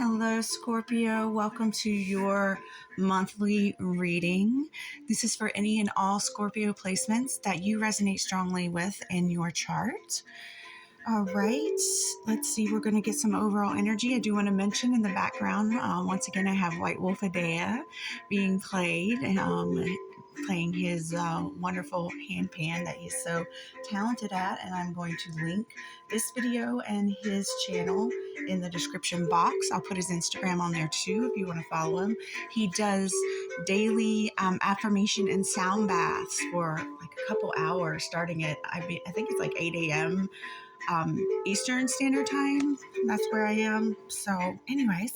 Hello, Scorpio. Welcome to your monthly reading. This is for any and all Scorpio placements that you resonate strongly with in your chart. All right, let's see. We're going to get some overall energy. I do want to mention in the background, once again, I have White Wolf Adea being played and playing his wonderful handpan that he's so talented at. And I'm going to link this video and his channel in the description box. I'll put his Instagram on there too if you want to follow him. He does daily affirmation and sound baths for like a couple hours starting at, I think it's like 8 a.m. Eastern Standard Time. That's where I am. So anyways,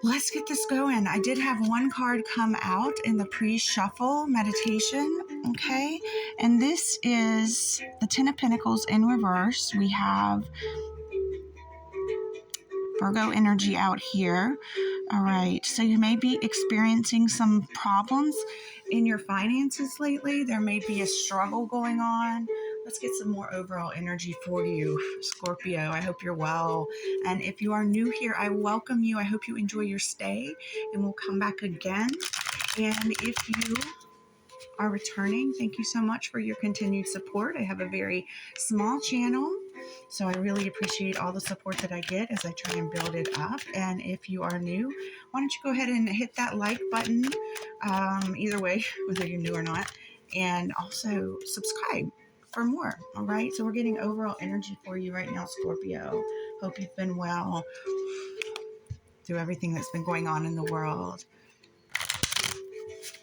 let's get this going. I did have one card come out in the pre-shuffle meditation, okay? And this is the Ten of Pentacles in reverse. We have Virgo energy out here. All right, so you may be experiencing some problems in your finances lately. There may be a struggle going on. Let's get some more overall energy for you, Scorpio. I hope you're well. And if you are new here, I welcome you. I hope you enjoy your stay and we'll come back again. And if you are returning, thank you so much for your continued support. I have a very small channel, so I really appreciate all the support that I get as I try and build it up. And if you are new, why don't you go ahead and hit that like button, either way, whether you're new or not, and also subscribe for more. All right, so we're getting overall energy for you right now, Scorpio. Hope you've been well through everything that's been going on in the world.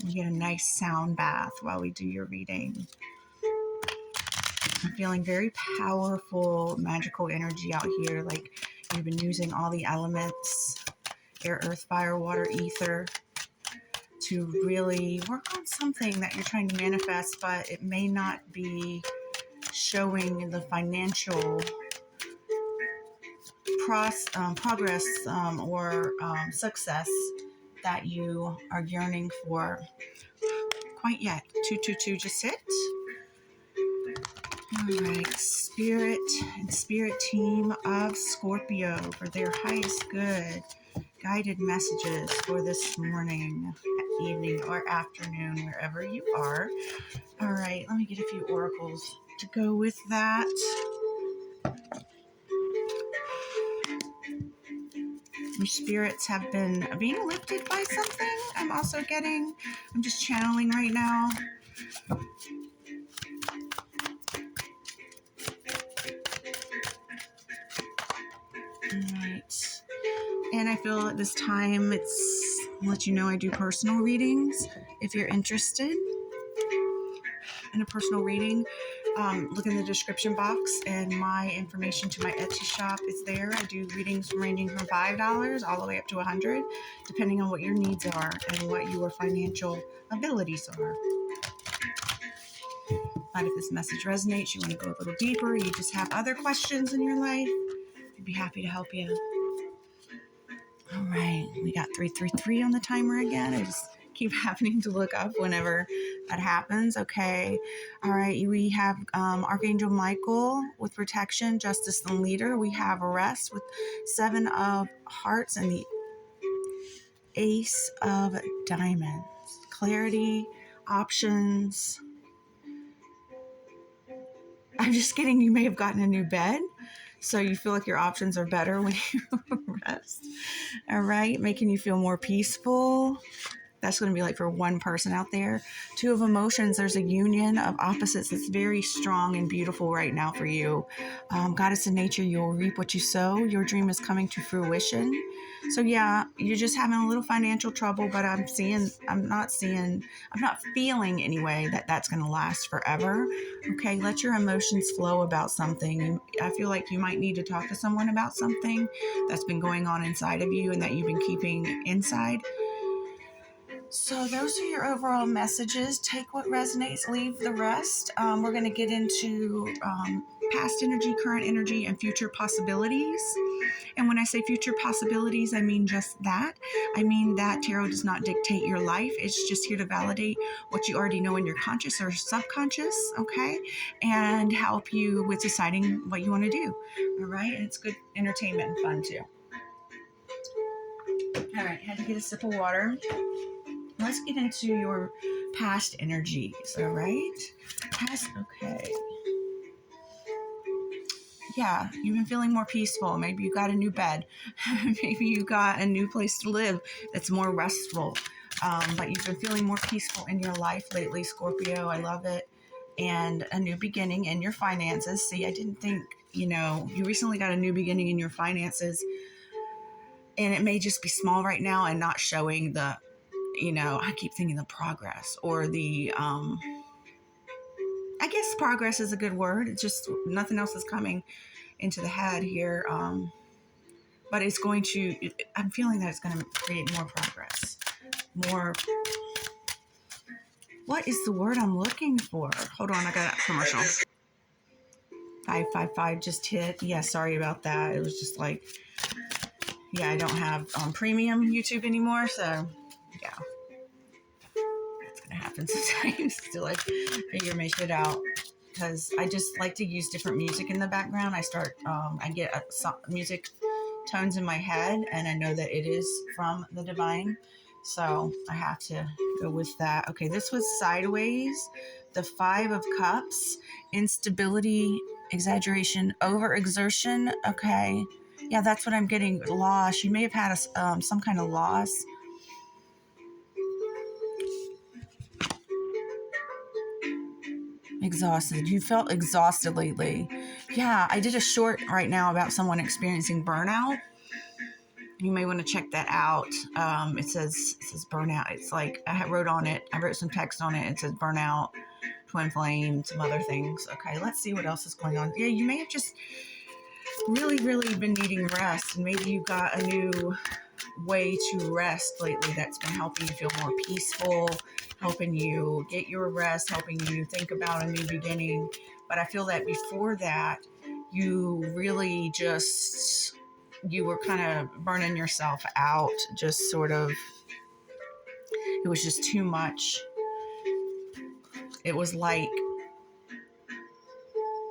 You get a nice sound bath while we do your reading. I'm feeling very powerful, magical energy out here. Like you've been using all the elements, air, earth, fire, water, ether, to really work on something that you're trying to manifest, but it may not be showing the financial progress or success that you are yearning for quite yet. 222, just sit. All right, spirit and spirit team of Scorpio for their highest good guided messages for this morning, evening, or afternoon, wherever you are. All right, let me get a few oracles to go with that. Your spirits have been being lifted by something. I'm also getting, I'm just channeling right now. Alright. And I feel at this time I'll let you know I do personal readings. If you're interested in a personal reading, look in the description box and my information to my Etsy shop is there. I do readings ranging from $5 all the way up to $100, depending on what your needs are and what your financial abilities are. But if this message resonates, you want to go a little deeper, you just have other questions in your life, I'd be happy to help you. All right, we got 333 on the timer again. I just keep having to look up whenever that happens. Okay. All right. We have Archangel Michael with protection, justice, and leader. We have arrest with 7 of hearts and the Ace of diamonds. Clarity, options. I'm just kidding. You may have gotten a new bed, so you feel like your options are better when you rest. All right. Making you feel more peaceful. That's going to be like for one person out there. 2 of emotions. There's a union of opposites that's very strong and beautiful right now for you. Goddess in nature, you'll reap what you sow. Your dream is coming to fruition. So yeah, you're just having a little financial trouble, but I'm not feeling anyway that that's going to last forever. Okay, let your emotions flow about something. I feel like you might need to talk to someone about something that's been going on inside of you and that you've been keeping inside. So those are your overall messages. Take what resonates, leave the rest. We're going to get into past energy, current energy, and future possibilities. And when I say future possibilities, I mean just that. I mean that tarot does not dictate your life. It's just here to validate what you already know in your conscious or subconscious, okay? And help you with deciding what you want to do, all right? And it's good entertainment and fun too. All right, had to get a sip of water. Let's get into your past energies, all right? Okay. Yeah, you've been feeling more peaceful. Maybe you got a new bed. Maybe you got a new place to live that's more restful. But you've been feeling more peaceful in your life lately, Scorpio. I love it. And a new beginning in your finances. See, I didn't think, you recently got a new beginning in your finances. And it may just be small right now and not showing the, I keep thinking the progress or the, I guess progress is a good word. It's just nothing else is coming into the head here. But it's going to, I'm feeling that it's going to create more progress. More, what is the word I'm looking for? Hold on, I got a commercial. 555 just hit. Yeah, sorry about that. It was just like, yeah, I don't have premium YouTube anymore, so yeah. That's going to happen sometimes. Still, I figure my shit out. Because I just like to use different music in the background. I get music tones in my head, and I know that it is from the divine. So I have to go with that. Okay, this was sideways. The 5 of Cups, instability, exaggeration, overexertion. Okay. Yeah, that's what I'm getting. Loss. You may have had some kind of loss. Exhausted. You felt exhausted lately. Yeah, I did a short right now about someone experiencing burnout. You may want to check that out. It says burnout. It's like I wrote some text on it. It says burnout, twin flame, some other things. Okay, let's see what else is going on. Yeah, you may have just really, really been needing rest, and maybe you got a new way to rest lately that's been helping you feel more peaceful, helping you get your rest, helping you think about a new beginning. But I feel that before that, you really you were kind of burning yourself out, just sort of, it was just too much. It was like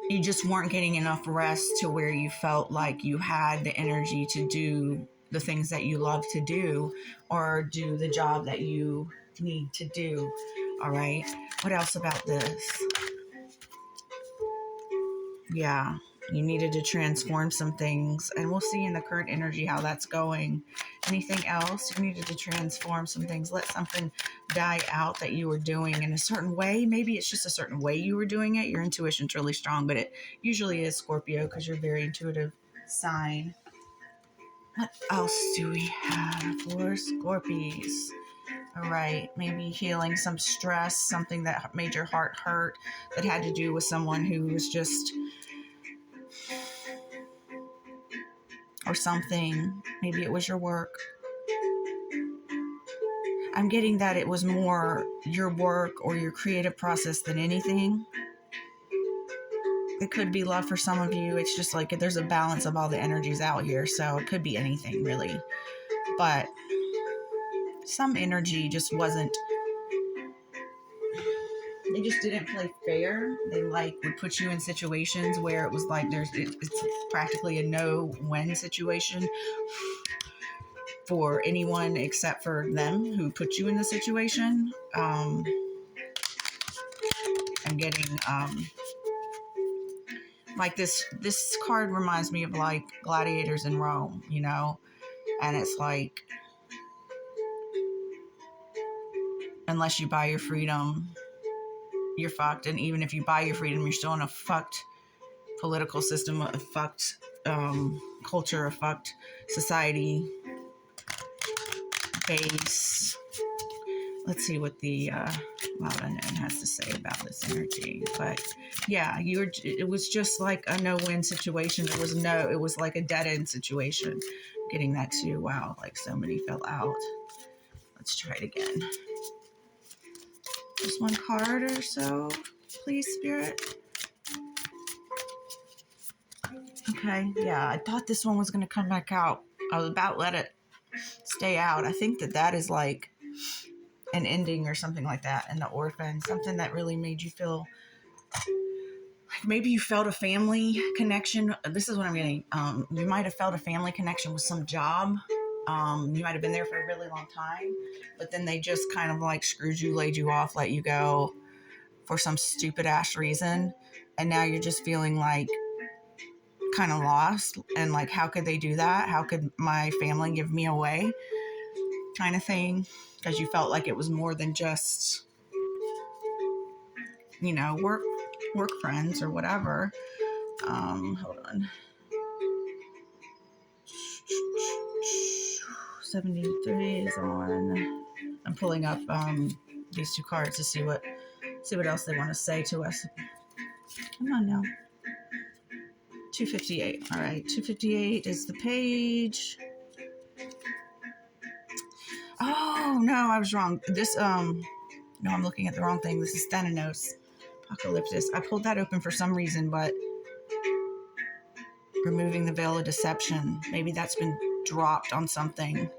you just weren't getting enough rest to where you felt like you had the energy to do the things that you love to do or do the job that you need to do. All right. What else about this? Yeah. You needed to transform some things, and we'll see in the current energy how that's going. Anything else? You needed to transform some things. Let something die out that you were doing in a certain way. Maybe it's just a certain way you were doing it. Your intuition's really strong, but it usually is, Scorpio, because you're a very intuitive sign. What else do we have for Scorpies? All right, maybe healing some stress, something that made your heart hurt, that had to do with someone who was just, or something. Maybe it was your work. I'm getting that it was more your work or your creative process than anything. It could be love for some of you. It's just like there's a balance of all the energies out here, so it could be anything really. But some energy just wasn't, they just didn't play fair. They would put you in situations where it was like it's practically a no-win situation for anyone except for them who put you in the situation. I'm getting like this card reminds me of like gladiators in Rome, and it's like, unless you buy your freedom, you're fucked. And even if you buy your freedom, you're still in a fucked political system, a fucked culture, a fucked society base. Let's see what the Unknown has to say about this energy. But yeah, it was just like a no-win situation. It was like a dead-end situation. Getting that too. Wow, like so many fell out. Let's try it again. Just one card or so, please, Spirit. Okay, yeah, I thought this one was going to come back out. I was about to let it stay out. I think that is like an ending or something like that in the Orphan. Something that really made you feel like maybe you felt a family connection. This is what I'm getting. You might have felt a family connection with some job You might have been there for a really long time, but then they just kind of like screwed you, laid you off, let you go for some stupid ass reason. And now you're just feeling like kind of lost and like, how could they do that? How could my family give me away? Kind of thing. Because you felt like it was more than just, you know, work friends or whatever. Hold on. 73 is on. I'm pulling up these two cards to see what else they want to say to us. Come on now. 258. All right, 258 is the page. Oh no, I was wrong. This no, I'm looking at the wrong thing. This is Thanatos, Apocalyptus. I pulled that open for some reason, but removing the veil of deception. Maybe that's been dropped on something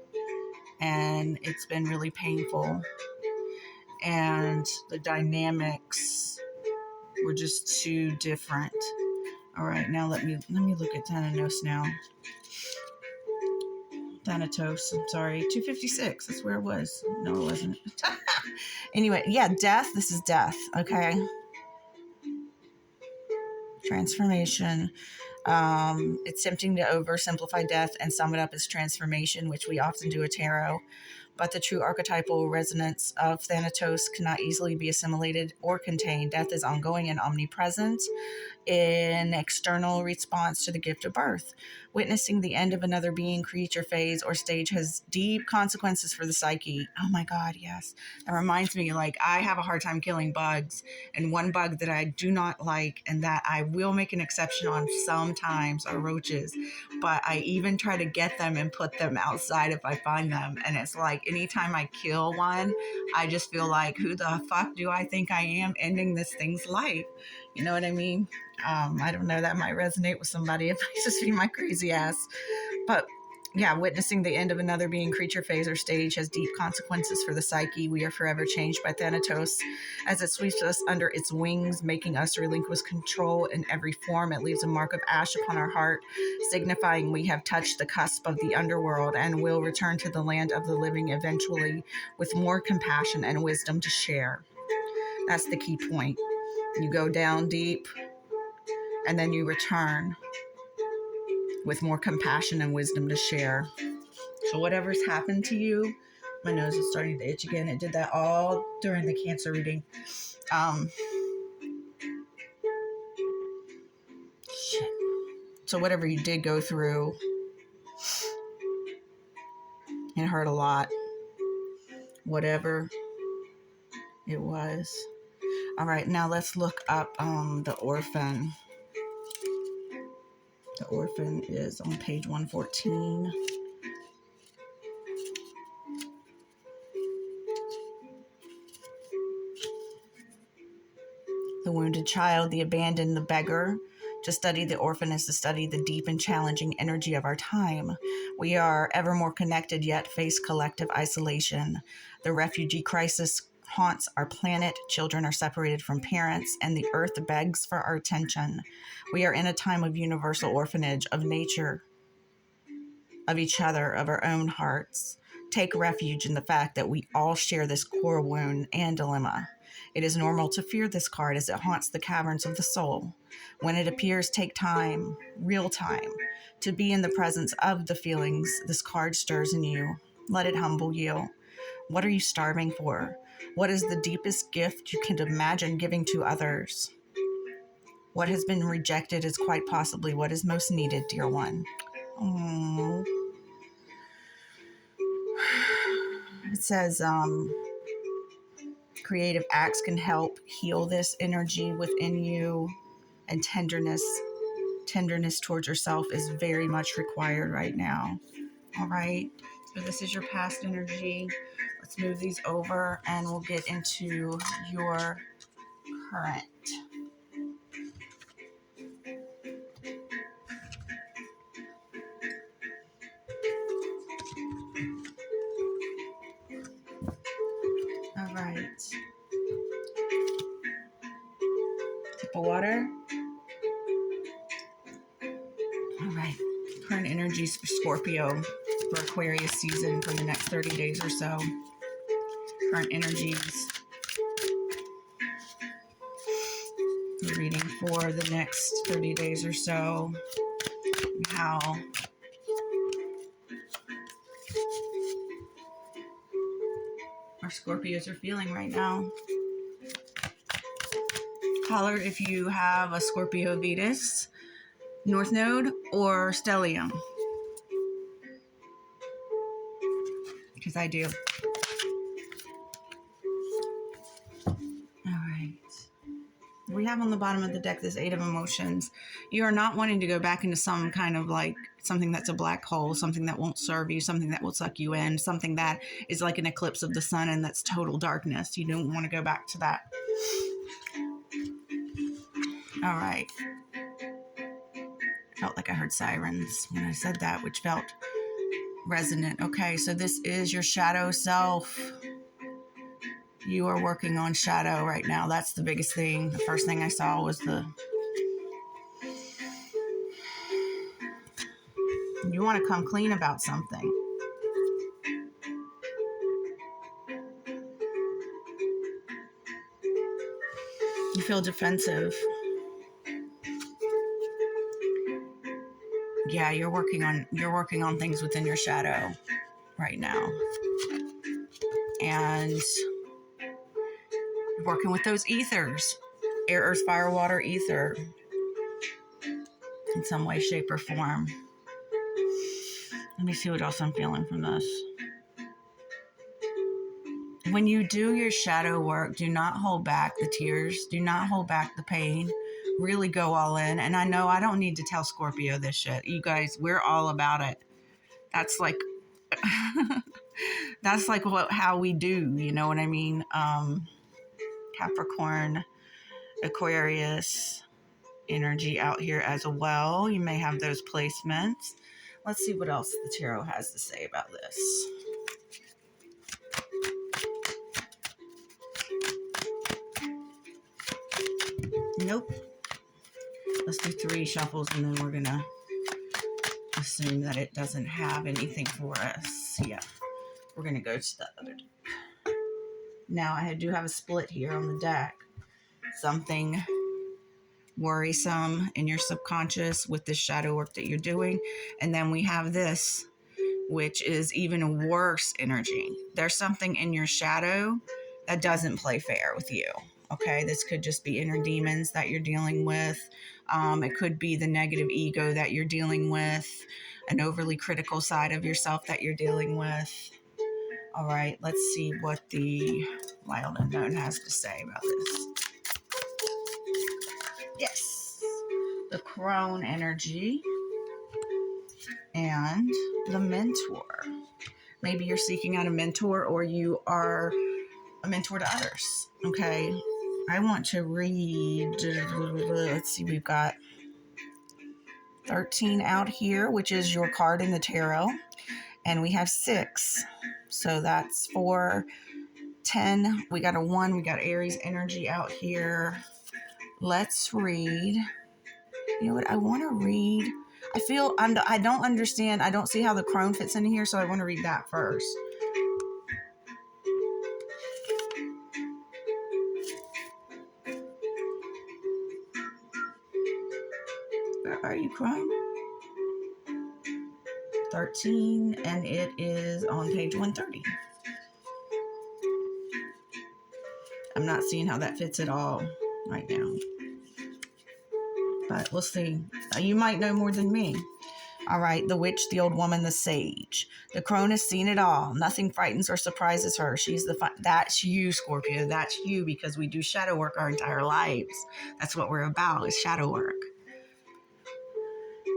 and it's been really painful. And the dynamics were just too different. All right, now let me look at Thanatos now. Thanatos, I'm sorry, 256. That's where it was. No, it wasn't. Anyway, yeah, death. This is death. Okay. Transformation. It's tempting to oversimplify death and sum it up as transformation, which we often do with tarot. But the true archetypal resonance of Thanatos cannot easily be assimilated or contained. Death is ongoing and omnipresent in external response to the gift of birth. Witnessing the end of another being, creature, phase, or stage has deep consequences for the psyche. Oh my God, yes. That reminds me, like, I have a hard time killing bugs, and one bug that I do not like and that I will make an exception on sometimes are roaches. But I even try to get them and put them outside if I find them. And it's like anytime I kill one, I just feel like, who the fuck do I think I am ending this thing's life? You know what I mean? I don't know, that might resonate with somebody. It might just be my crazy ass. But yeah, witnessing the end of another being, creature, phase, or stage has deep consequences for the psyche. We are forever changed by Thanatos as it sweeps us under its wings, making us relinquish control in every form. It leaves a mark of ash upon our heart, signifying we have touched the cusp of the underworld and will return to the land of the living eventually with more compassion and wisdom to share. That's the key point. You go down deep and then you return with more compassion and wisdom to share. So whatever's happened to you, my nose is starting to itch again. It did that all during the Cancer reading. Shit. So whatever you did go through, it hurt a lot. Whatever it was. All right, now let's look up the orphan. The orphan is on page 114. The wounded child, the abandoned, the beggar. To study the orphan is to study the deep and challenging energy of our time. We are ever more connected, yet face collective isolation. The refugee crisis haunts our planet. Children are separated from parents, and the earth begs for our attention. We are in a time of universal orphanage, of nature, of each other, of our own hearts. Take refuge in the fact that we all share this core wound and dilemma. It is normal to fear this card as it haunts the caverns of the soul. When it appears, take time, real time, to be in the presence of the feelings this card stirs in you. Let it humble you. What are you starving for? What is the deepest gift you can imagine giving to others? What has been rejected is quite possibly what is most needed, dear one. Aww. It says, creative acts can help heal this energy within you, and tenderness towards yourself is very much required right now. All right, so this is your past energy. Let's move these over and we'll get into your current. All right, sip of water. All right, current energies for Scorpio. for Aquarius season for the next 30 days or so. Current energies. Reading for the next 30 days or so. How our Scorpios are feeling right now. Holler if you have a Scorpio Venus, North Node, or Stellium. Because I do. Alright. We have on the bottom of the deck this Eight of Emotions. You are not wanting to go back into some kind of like something that's a black hole, something that won't serve you, something that will suck you in, something that is like an eclipse of the sun and that's total darkness. You don't want to go back to that. All right. Felt like I heard sirens when I said that, which felt resonant. Okay, so this is your shadow self. You are working on shadow right now. That's the biggest thing. The first thing I saw was you want to come clean about something. You feel defensive. Yeah, you're working on things within your shadow right now. And working with those ethers. Air, earth, fire, water, ether. In some way, shape, or form. Let me see what else I'm feeling from this. When you do your shadow work, do not hold back the tears. Do not hold back the pain. Really go all in. And I know I don't need to tell Scorpio this shit. You guys, we're all about it. That's like... that's like how we do, you know what I mean? Capricorn, Aquarius energy out here as well. You may have those placements. Let's see what else the tarot has to say about this. Nope. Let's do 3 shuffles and then we're gonna assume that it doesn't have anything for us. Yeah, we're gonna go to the other deck. Now I do have a split here on the deck. Something worrisome in your subconscious with this shadow work that you're doing. And then we have this, which is even worse energy. There's something in your shadow that doesn't play fair with you. Okay, this could just be inner demons that you're dealing with. It could be the negative ego that you're dealing with, an overly critical side of yourself that you're dealing with. All right, let's see what the wild unknown has to say about this. Yes, the crone energy and the mentor. Maybe you're seeking out a mentor or you are a mentor to others. Okay, I want to read, let's see, we've got 13 out here, which is your card in the tarot, and we have 6. So that's 4, 10. We got a 1. We got Aries energy out here. Let's read. You know what? I want to read. I don't understand. I don't see how the crone fits in here, so I want to read that first. Where are you, crone? 13, and it is on page 130. I'm not seeing how that fits at all right now. But we'll see. You might know more than me. All right, the witch, the old woman, the sage. The crone has seen it all. Nothing frightens or surprises her. That's you, Scorpio. That's you, because we do shadow work our entire lives. That's what we're about, is shadow work.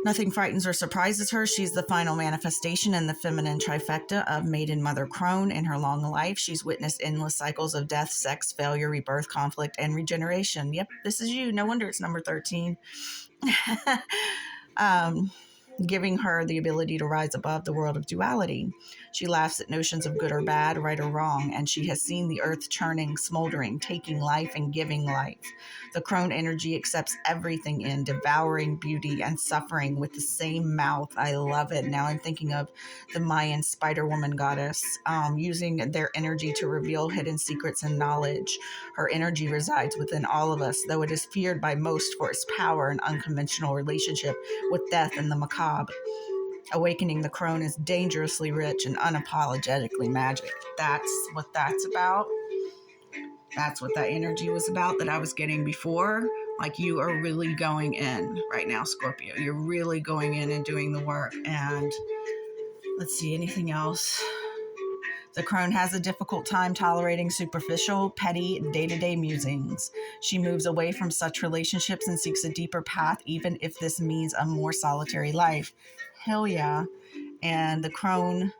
Nothing frightens or surprises her. She's the final manifestation in the feminine trifecta of maiden, mother, crone. In her long life, she's witnessed endless cycles of death, sex, failure, rebirth, conflict, and regeneration. Yep, this is you. No wonder it's number 13. giving her the ability to rise above the world of duality. She laughs at notions of good or bad, right or wrong, and she has seen the earth churning, smoldering, taking life and giving life. The crone energy accepts everything in, devouring beauty and suffering with the same mouth. I love it. Now I'm thinking of the Mayan spider woman goddess, using their energy to reveal hidden secrets and knowledge. Her energy resides within all of us, though it is feared by most for its power and unconventional relationship with death and the macabre. Awakening the crone is dangerously rich and unapologetically magic. That's what that's about. That's what that energy was about that I was getting before. Like, you are really going in right now, Scorpio. You're really going in and doing the work. And let's see, anything else? The crone has a difficult time tolerating superficial, petty, day-to-day musings. She moves away from such relationships and seeks a deeper path, even if this means a more solitary life. Hell yeah. And the crone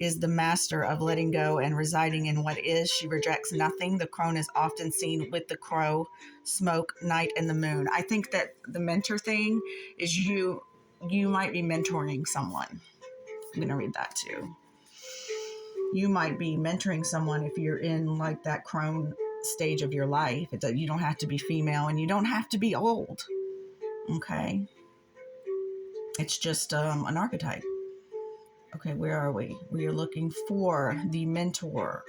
is the master of letting go and residing in what is. She rejects nothing. The crone is often seen with the crow, smoke, night, and the moon. I think that the mentor thing is you might be mentoring someone. I'm going to read that too. You might be mentoring someone if you're in like that crone stage of your life. You don't have to be female and you don't have to be old. Okay. It's just an archetype. Okay, where are we? We are looking for the mentor.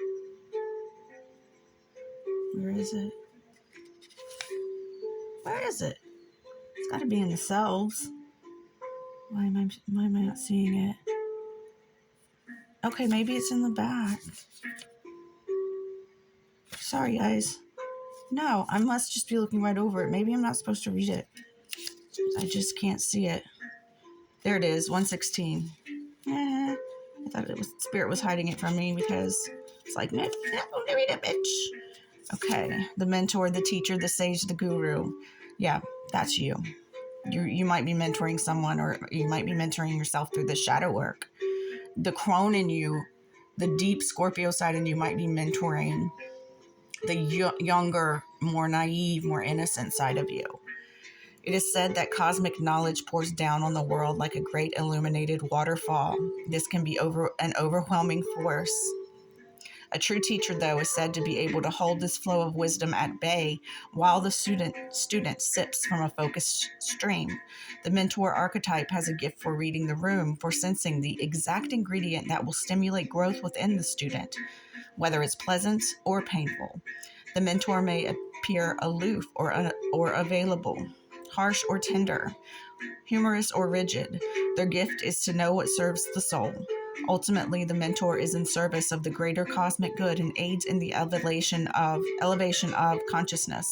Where is it? Where is it? It's got to be in the selves. Why am I not seeing it? Okay, maybe it's in the back. Sorry, guys. No, I must just be looking right over it. Maybe I'm not supposed to read it. I just can't see it. There it is, 116. I thought Spirit was hiding it from me because it's like, no, don't read it, bitch. Okay, the mentor, the teacher, the sage, the guru. Yeah, that's you. You might be mentoring someone, or you might be mentoring yourself through the shadow work. The crone in you, the deep Scorpio side in you, might be mentoring the younger, more naive, more innocent side of you. It is said that cosmic knowledge pours down on the world like a great illuminated waterfall. This can be an overwhelming force. A true teacher, though, is said to be able to hold this flow of wisdom at bay while the student sips from a focused stream. The mentor archetype has a gift for reading the room, for sensing the exact ingredient that will stimulate growth within the student, whether it's pleasant or painful. The mentor may appear aloof or available, harsh or tender, humorous or rigid. Their gift is to know what serves the soul. Ultimately, the mentor is in service of the greater cosmic good and aids in the elevation of consciousness.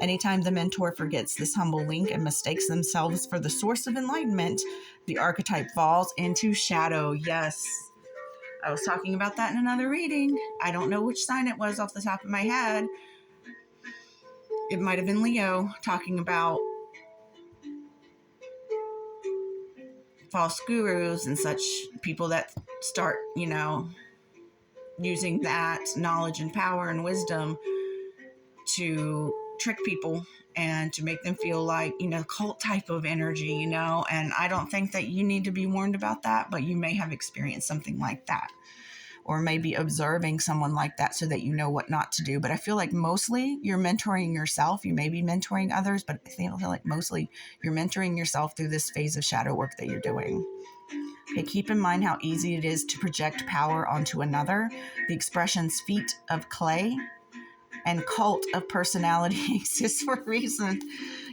Anytime the mentor forgets this humble link and mistakes themselves for the source of enlightenment, the archetype falls into shadow. Yes. I was talking about that in another reading. I don't know which sign it was off the top of my head. It might have been Leo, talking about false gurus and such, people that start, using that knowledge and power and wisdom to trick people and to make them feel like, cult type of energy, and I don't think that you need to be warned about that, but you may have experienced something like that, or maybe observing someone like that so that you know what not to do. But I feel like mostly you're mentoring yourself. You may be mentoring others, but I feel like mostly you're mentoring yourself through this phase of shadow work that you're doing. Okay, keep in mind how easy it is to project power onto another. The expressions feet of clay and cult of personality exists for a reason.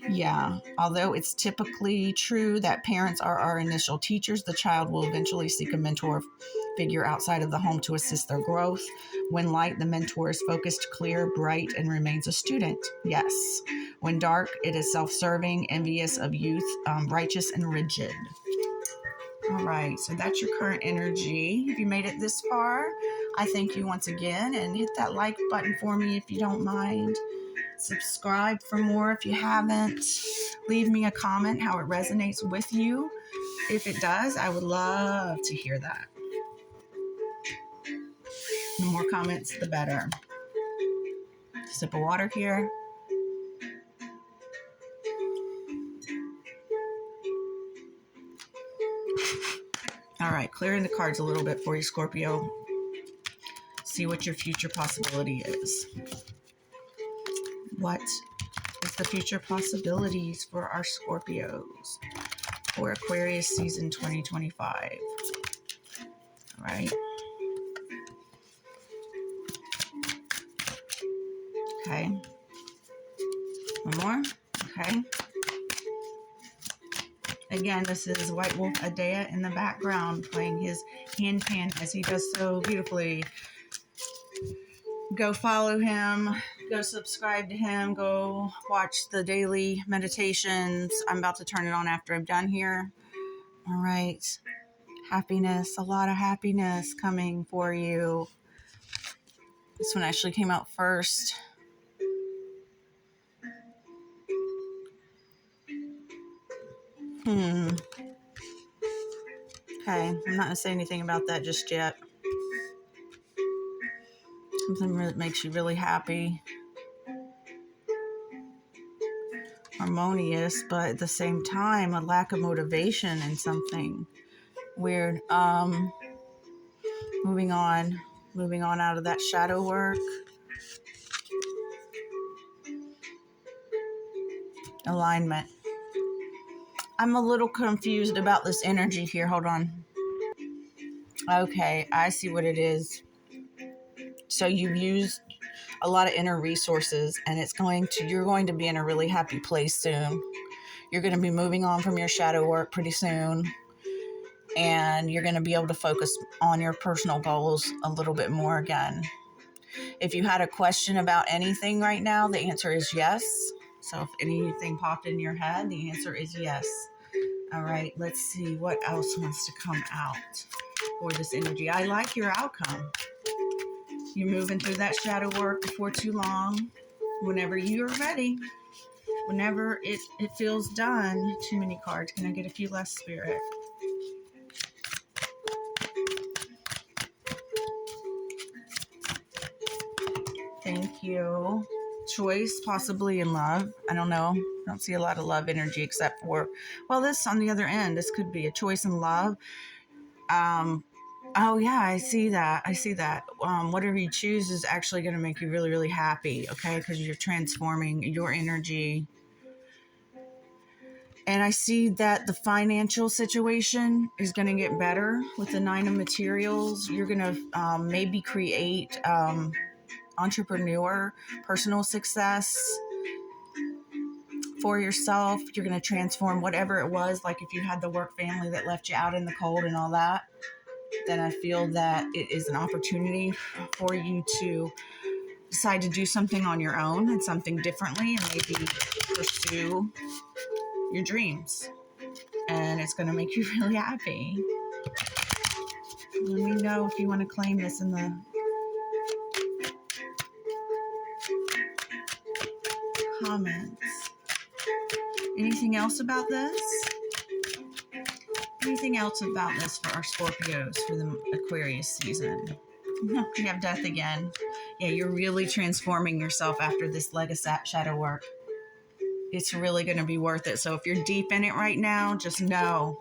Yeah, although it's typically true that parents are our initial teachers, the child will eventually seek a mentor figure outside of the home to assist their growth. When light, the mentor is focused, clear, bright, and remains a student. Yes. When dark, it is self-serving, envious of youth, righteous, and rigid. All right, so that's your current energy. If you made it this far, I thank you once again, and hit that like button for me if you don't mind. Subscribe for more if you haven't. Leave me a comment how it resonates with you. If it does, I would love to hear that. The more comments, the better. Sip of water here. All right, clearing the cards a little bit for you, Scorpio. See what your future possibility is. What is the future possibilities for our Scorpios for Aquarius season 2025? All right. Okay. One more. Okay. Again, this is White Wolf Adea in the background playing his handpan as he does so beautifully. Go follow him. Go subscribe to him. Go watch the daily meditations. I'm about to turn it on after I'm done here. All right. Happiness. A lot of happiness coming for you. This one actually came out first. Okay. I'm not going to say anything about that just yet. Something that makes you really happy. Harmonious, but at the same time, a lack of motivation and something weird. Moving on out of that shadow work. Alignment. I'm a little confused about this energy here. Hold on. Okay, I see what it is. So you've used a lot of inner resources, and you're going to be in a really happy place soon. You're going to be moving on from your shadow work pretty soon, and you're going to be able to focus on your personal goals a little bit more again. If you had a question about anything right now, the answer is yes. So if anything popped in your head, the answer is yes. All right, let's see what else wants to come out for this energy. I like your outcome. You're moving through that shadow work before too long. Whenever you're ready, whenever it feels done. Too many cards. Can I get a few less, Spirit? Thank you. Choice, possibly in love. I don't know. I don't see a lot of love energy except for, well, this on the other end. This could be a choice in love. Oh yeah, I see that. Whatever you choose is actually going to make you really, really happy. Okay, because you're transforming your energy. And I see that the financial situation is going to get better with the Nine of Materials. You're going to maybe create entrepreneur, personal success for yourself. You're going to transform whatever it was. Like if you had the work family that left you out in the cold and all that, then I feel that it is an opportunity for you to decide to do something on your own and something differently and maybe pursue your dreams. And it's going to make you really happy. Let me know if you want to claim this in the comments. Anything else about this? Anything else about this for our Scorpios for the Aquarius season? We have death again. Yeah, you're really transforming yourself after this leg of shadow work. It's really going to be worth it. So if you're deep in it right now, just know,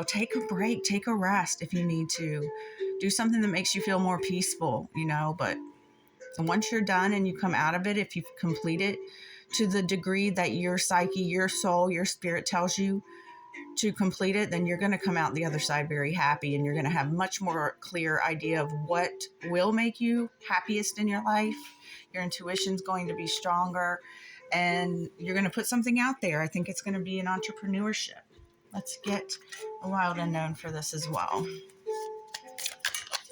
take a break, take a rest if you need to. Do something that makes you feel more peaceful, but once you're done and you come out of it, if you've completed to the degree that your psyche, your soul, your spirit tells you to complete it, then you're going to come out the other side very happy, and you're going to have much more clear idea of what will make you happiest in your life. Your intuition's going to be stronger, and you're going to put something out there. I think it's going to be an entrepreneurship. Let's get a wild unknown for this as well.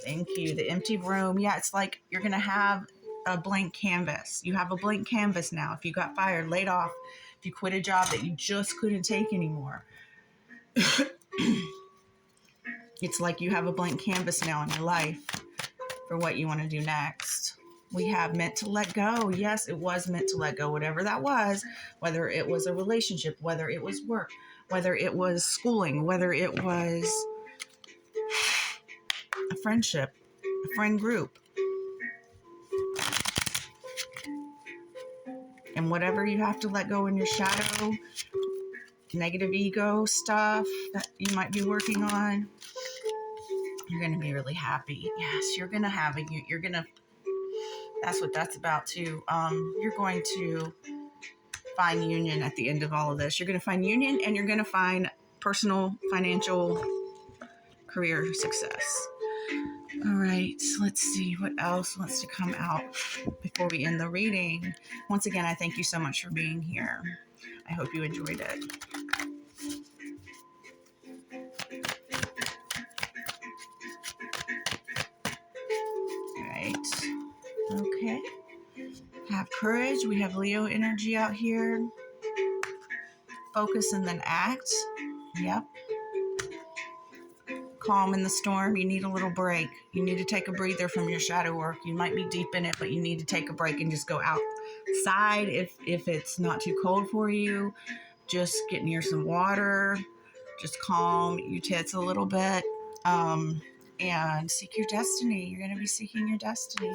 Thank you. The empty room. Yeah, it's like you're going to have a blank canvas. You have a blank canvas now. If you got fired, laid off, if you quit a job that you just couldn't take anymore, it's like you have a blank canvas now in your life for what you want to do next. We have meant to let go. Yes, it was meant to let go, whatever that was, whether it was a relationship, whether it was work, whether it was schooling, whether it was a friendship, a friend group. And whatever you have to let go in your shadow, negative ego stuff that you might be working on. You're going to be really happy. Yes, you're going to have that's what that's about too. You're going to find union at the end of all of this. You're going to find union, and you're going to find personal, financial, career success. All right, let's see what else wants to come out before we end the reading. Once again, I thank you so much for being here. I hope you enjoyed it. All right. Okay. Have courage. We have Leo energy out here. Focus and then act. Yep. Calm in the storm. You need a little break. You need to take a breather from your shadow work. You might be deep in it, but you need to take a break and just go outside if it's not too cold for you. Just get near some water. Just calm your tits a little bit. And seek your destiny. You're going to be seeking your destiny.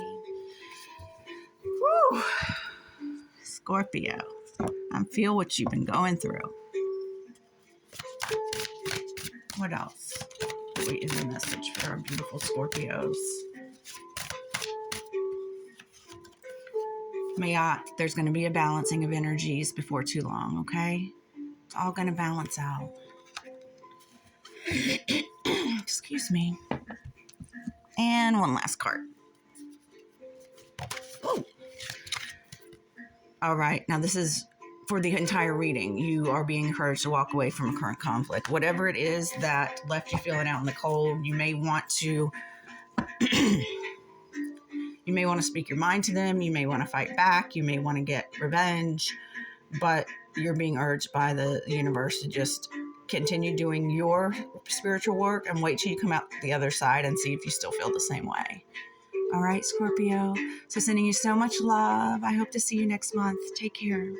Woo! Scorpio. I feel what you've been going through. What else? Wait, is a message for our beautiful Scorpios. There's going to be a balancing of energies before too long, okay? It's all going to balance out. Excuse me. And one last card. Oh. All right. Now, this is for the entire reading. You are being encouraged to walk away from a current conflict. Whatever it is that left you feeling out in the cold, you may want to you may want to speak your mind to them. You may want to fight back. You may want to get revenge. But you're being urged by the universe to just continue doing your spiritual work and wait till you come out the other side and see if you still feel the same way. All right, Scorpio. So sending you so much love. I hope to see you next month. Take care.